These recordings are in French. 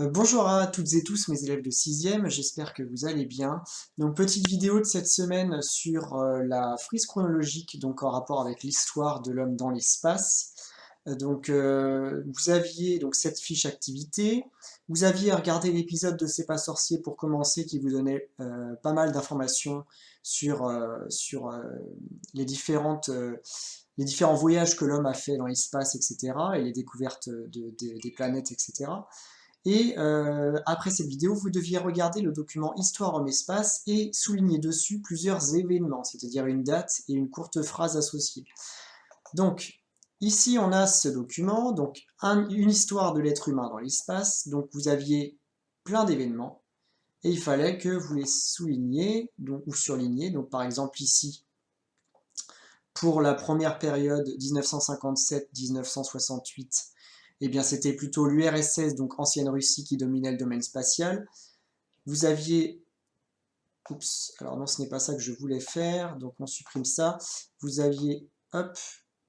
Bonjour à toutes et tous mes élèves de 6e, j'espère que vous allez bien. Donc petite vidéo de cette semaine sur la frise chronologique, donc en rapport avec l'histoire de l'homme dans l'espace. Vous aviez donc cette fiche activité, vous aviez regardé l'épisode de C'est pas sorcier pour commencer qui vous donnait pas mal d'informations sur les différents voyages que l'homme a fait dans l'espace, etc. et les découvertes des planètes, etc. Et après cette vidéo, vous deviez regarder le document Histoire Homme-Espace et souligner dessus plusieurs événements, c'est-à-dire une date et une courte phrase associée. Donc, ici on a ce document, donc une histoire de l'être humain dans l'espace, donc vous aviez plein d'événements, et il fallait que vous les souligniez, donc, ou surligniez, donc par exemple ici, pour la première période 1957-1968, eh bien c'était plutôt l'URSS, donc ancienne Russie, qui dominait le domaine spatial. Vous aviez, oups, alors non, ce n'est pas ça que je voulais faire, donc on supprime ça. Vous aviez, hop,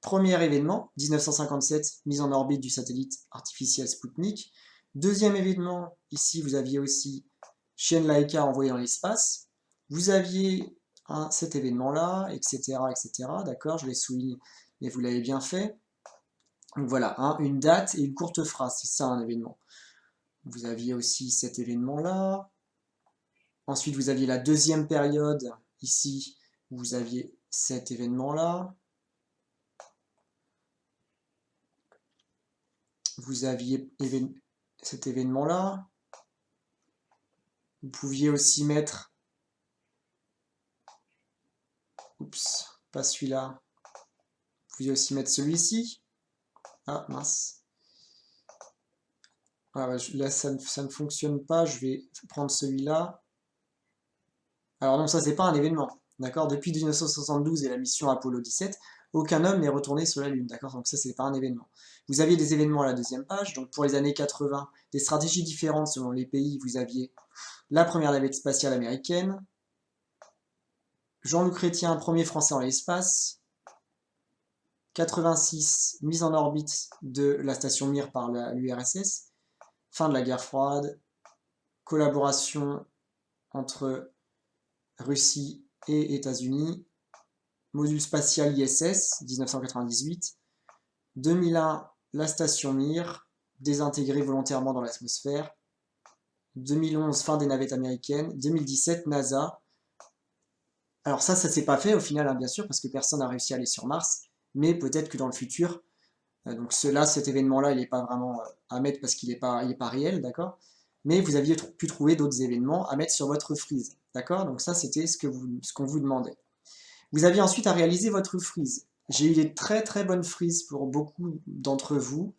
premier événement, 1957, mise en orbite du satellite artificiel Sputnik. Deuxième événement, ici vous aviez aussi Chienne Laika envoyée dans l'espace. Vous aviez cet événement-là, etc., etc. D'accord, je les souligne, mais vous l'avez bien fait. Donc voilà, une date et une courte phrase, c'est ça un événement. Vous aviez aussi cet événement-là. Ensuite, vous aviez la deuxième période, ici, vous aviez cet événement-là. Vous aviez cet événement-là. Vous pouviez aussi mettre, oups, pas celui-là. Vous pouviez aussi mettre celui-ci. Ah, mince. Ah, là, ça ne fonctionne pas, je vais prendre celui-là. Alors non, ça c'est pas un événement, d'accord? Depuis 1972 et la mission Apollo 17, aucun homme n'est retourné sur la Lune, d'accord? Donc ça c'est pas un événement. Vous aviez des événements à la deuxième page, donc pour les années 80, des stratégies différentes selon les pays, vous aviez la première navette spatiale américaine, Jean-Luc Chrétien, premier français dans l'espace, 86, mise en orbite de la station Mir par l'URSS, fin de la guerre froide, collaboration entre Russie et États-Unis, module spatial ISS, 1998, 2001, la station Mir, désintégrée volontairement dans l'atmosphère, 2011, fin des navettes américaines, 2017, NASA. Alors ça s'est pas fait au final, hein, bien sûr, parce que personne n'a réussi à aller sur Mars, mais peut-être que dans le futur, donc cet événement-là, il n'est pas vraiment à mettre parce qu'il n'est pas réel, d'accord? Mais vous aviez pu trouver d'autres événements à mettre sur votre frise, d'accord? Donc ça, c'était ce qu'on vous demandait. Vous aviez ensuite à réaliser votre frise. J'ai eu des très très bonnes frises pour beaucoup d'entre vous.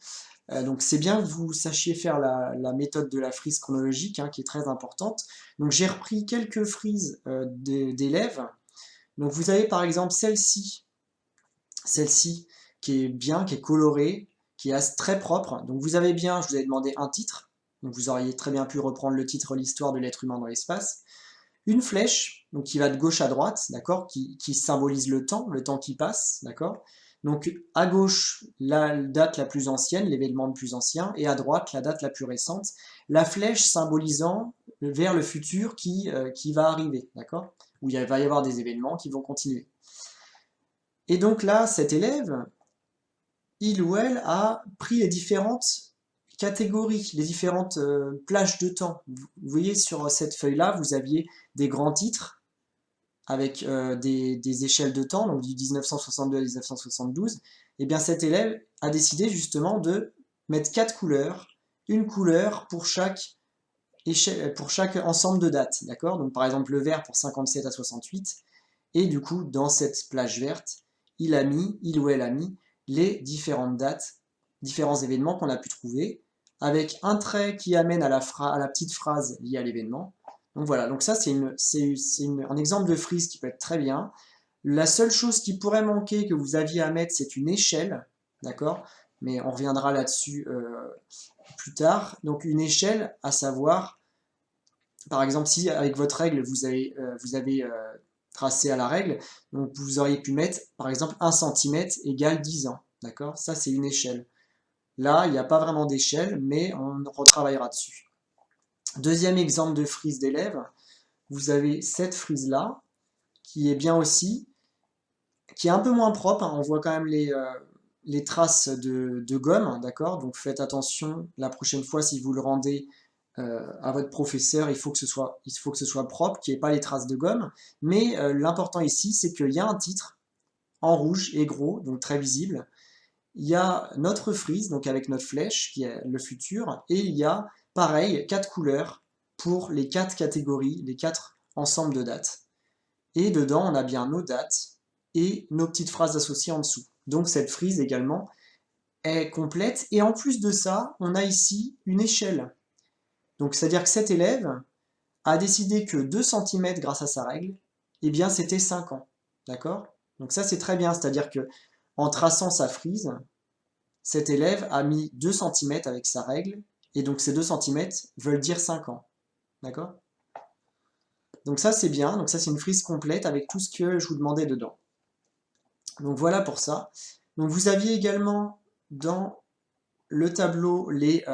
Donc c'est bien que vous sachiez faire la méthode de la frise chronologique, hein, qui est très importante. Donc j'ai repris quelques frises d'élèves. Donc vous avez par exemple celle-ci qui est bien, qui est colorée, qui est très propre. Donc vous avez bien, je vous avais demandé un titre. Donc vous auriez très bien pu reprendre le titre L'histoire de l'être humain dans l'espace. Une flèche, donc qui va de gauche à droite, d'accord, qui symbolise le temps qui passe, d'accord. Donc à gauche, la date la plus ancienne, l'événement le plus ancien, et à droite, la date la plus récente. La flèche symbolisant vers le futur qui va arriver, d'accord, où il va y avoir des événements qui vont continuer. Et donc là, cet élève, il ou elle a pris les différentes catégories, les différentes plages de temps. Vous voyez sur cette feuille-là, vous aviez des grands titres avec des échelles de temps, donc du 1962 à 1972. Et bien cet élève a décidé justement de mettre 4 couleurs, une couleur pour chaque ensemble de dates, d'accord? Donc par exemple le vert pour 57 à 68, et du coup dans cette plage verte, il ou elle a mis les différentes dates, différents événements qu'on a pu trouver, avec un trait qui amène à la petite phrase liée à l'événement. Donc voilà, donc ça c'est un exemple de frise qui peut être très bien. La seule chose qui pourrait manquer que vous aviez à mettre, c'est une échelle, d'accord? Mais on reviendra là-dessus plus tard. Donc une échelle, à savoir, par exemple, si avec votre règle, vous avez tracé à la règle, donc vous auriez pu mettre, par exemple, 1 cm égale 10 ans. D'accord? Ça, c'est une échelle. Là, il n'y a pas vraiment d'échelle, mais on retravaillera dessus. Deuxième exemple de frise d'élèves, vous avez cette frise-là, qui est bien aussi, qui est un peu moins propre, hein. On voit quand même les traces de gomme, d'accord? Donc faites attention la prochaine fois si vous le rendez à votre professeur, il faut que ce soit propre, qu'il n'y ait pas les traces de gomme. Mais l'important ici, c'est qu'il y a un titre en rouge et gros, donc très visible. Il y a notre frise, donc avec notre flèche, qui est le futur, et il y a, pareil, 4 couleurs pour les 4 catégories, les 4 ensembles de dates. Et dedans, on a bien nos dates et nos petites phrases associées en dessous. Donc cette frise également est complète. Et en plus de ça, on a ici une échelle. Donc c'est-à-dire que cet élève a décidé que 2 cm grâce à sa règle, eh bien c'était 5 ans. D'accord? Donc ça c'est très bien, c'est-à-dire que en traçant sa frise, cet élève a mis 2 cm avec sa règle, et donc ces 2 cm veulent dire 5 ans. D'accord? Donc ça c'est bien, donc ça c'est une frise complète avec tout ce que je vous demandais dedans. Donc voilà pour ça. Donc vous aviez également dans le tableau les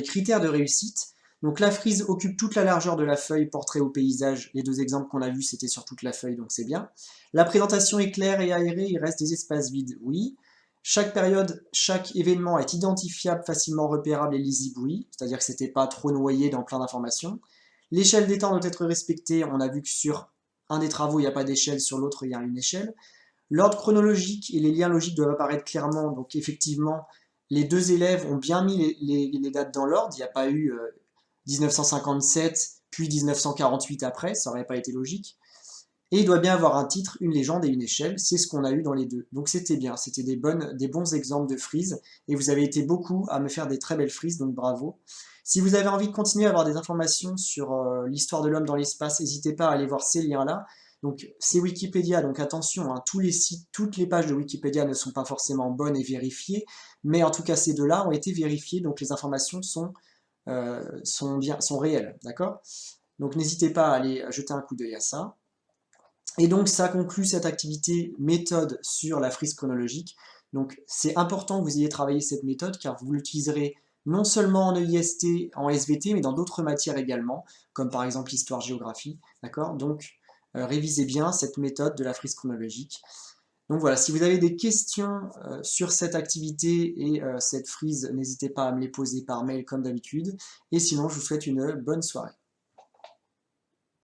critères de réussite. Donc la frise occupe toute la largeur de la feuille, portrait au paysage. Les deux exemples qu'on a vus, c'était sur toute la feuille, donc c'est bien. La présentation est claire et aérée, il reste des espaces vides, oui. Chaque période, chaque événement est identifiable, facilement repérable et lisible, oui. C'est-à-dire que c'était pas trop noyé dans plein d'informations. L'échelle des temps doit être respectée. On a vu que sur un des travaux, il n'y a pas d'échelle, sur l'autre, il y a une échelle. L'ordre chronologique et les liens logiques doivent apparaître clairement. Donc effectivement, les deux élèves ont bien mis les dates dans l'ordre. Il n'y a pas eu 1957 puis 1948 après, ça n'aurait pas été logique. Et il doit bien avoir un titre, une légende et une échelle. C'est ce qu'on a eu dans les deux. Donc c'était bien, c'était des bons exemples de frises. Et vous avez été beaucoup à me faire des très belles frises, donc bravo. Si vous avez envie de continuer à avoir des informations sur l'histoire de l'homme dans l'espace, n'hésitez pas à aller voir ces liens-là. Donc c'est Wikipédia, donc attention, hein, tous les sites, toutes les pages de Wikipédia ne sont pas forcément bonnes et vérifiées, mais en tout cas ces deux-là ont été vérifiées, donc les informations sont réelles, d'accord? Donc n'hésitez pas à aller jeter un coup d'œil à ça. Et donc ça conclut cette activité méthode sur la frise chronologique. Donc c'est important que vous ayez travaillé cette méthode car vous l'utiliserez non seulement en EIST, en SVT, mais dans d'autres matières également, comme par exemple l'histoire-géographie. D'accord? Donc révisez bien cette méthode de la frise chronologique. Donc voilà, si vous avez des questions sur cette activité et cette frise, n'hésitez pas à me les poser par mail comme d'habitude. Et sinon, je vous souhaite une bonne soirée.